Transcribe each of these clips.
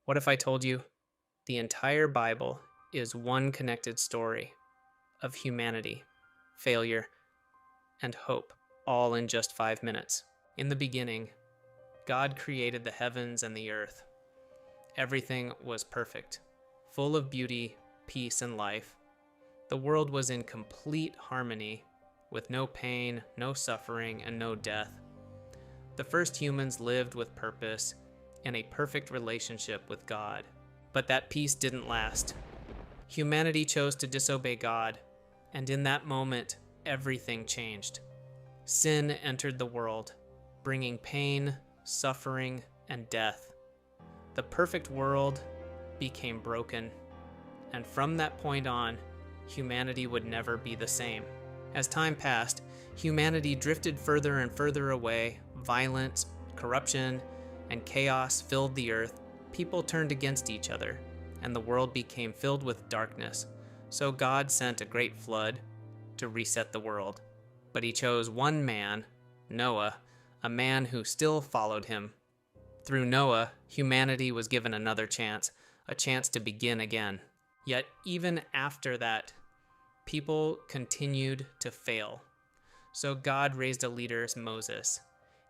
What if I told you the entire Bible is one connected story of humanity, failure, and hope, all in just 5 minutes? In the beginning, God created the heavens and the earth. Everything was perfect, full of beauty, peace, and life. The world was in complete harmony, with no pain, no suffering, and no death. The first humans lived with purpose and a perfect relationship with God. But that peace didn't last. Humanity chose to disobey God, and in that moment, everything changed. Sin entered the world, bringing pain, suffering, and death. The perfect world became broken, and from that point on, humanity would never be the same. As time passed, humanity drifted further and further away. Violence, corruption, and chaos filled the earth. People turned against each other, and the world became filled with darkness. So God sent a great flood to reset the world. But he chose one man, Noah, a man who still followed him. Through Noah, humanity was given another chance, a chance to begin again. Yet even after that, people continued to fail. So God raised a leader, Moses.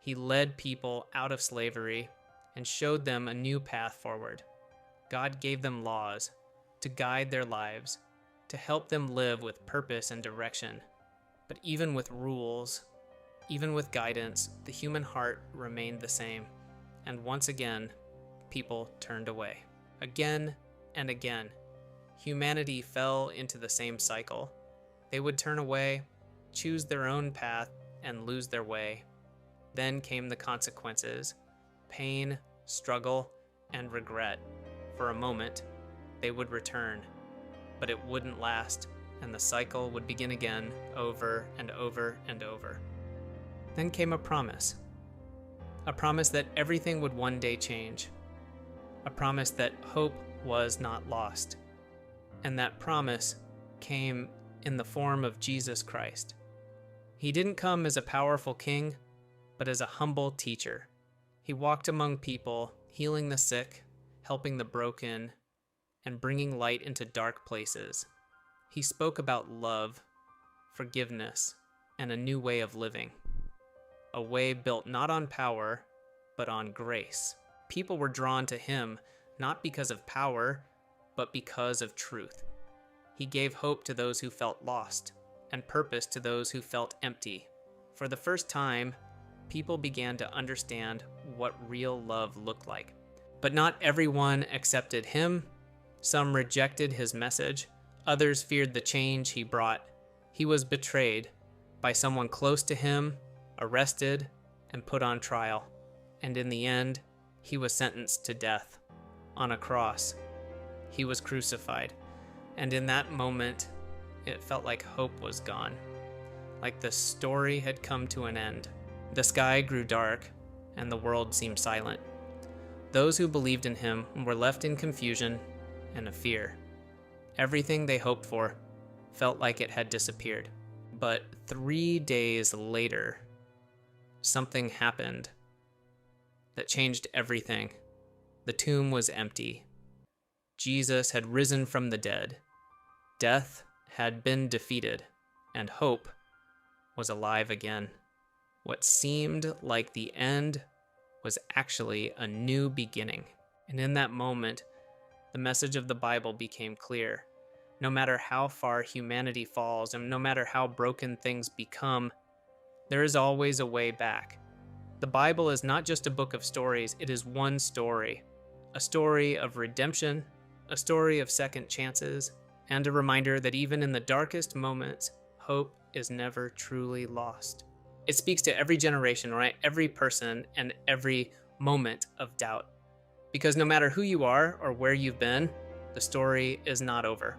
He led people out of slavery and showed them a new path forward. God gave them laws to guide their lives, to help them live with purpose and direction. But even with rules, even with guidance, the human heart remained the same. And once again, people turned away. Again and again, humanity fell into the same cycle. They would turn away, choose their own path, and lose their way. Then came the consequences: pain, struggle, and regret. For a moment, they would return, but it wouldn't last, and the cycle would begin again, over and over and over. Then came a promise that everything would one day change, a promise that hope was not lost, and that promise came in the form of Jesus Christ. He didn't come as a powerful king, but as a humble teacher. He walked among people, healing the sick, helping the broken, and bringing light into dark places. He spoke about love, forgiveness, and a new way of living. A way built not on power, but on grace. People were drawn to him not because of power, but because of truth. He gave hope to those who felt lost, and purpose to those who felt empty. For the first time, people began to understand what real love looked like. But not everyone accepted him. Some rejected his message. Others feared the change he brought. He was betrayed by someone close to him, arrested, and put on trial. And in the end, he was sentenced to death on a cross. He was crucified. And in that moment, it felt like hope was gone, like the story had come to an end. The sky grew dark, and the world seemed silent. Those who believed in him were left in confusion and a fear. Everything they hoped for felt like it had disappeared. But 3 days later, something happened that changed everything. The tomb was empty. Jesus had risen from the dead. Death had been defeated, and hope was alive again. What seemed like the end was actually a new beginning. And in that moment, the message of the Bible became clear. No matter how far humanity falls, and no matter how broken things become, there is always a way back. The Bible is not just a book of stories, it is one story. A story of redemption, a story of second chances, and a reminder that even in the darkest moments, hope is never truly lost. It speaks to every generation, right? Every person and every moment of doubt. Because no matter who you are or where you've been, the story is not over.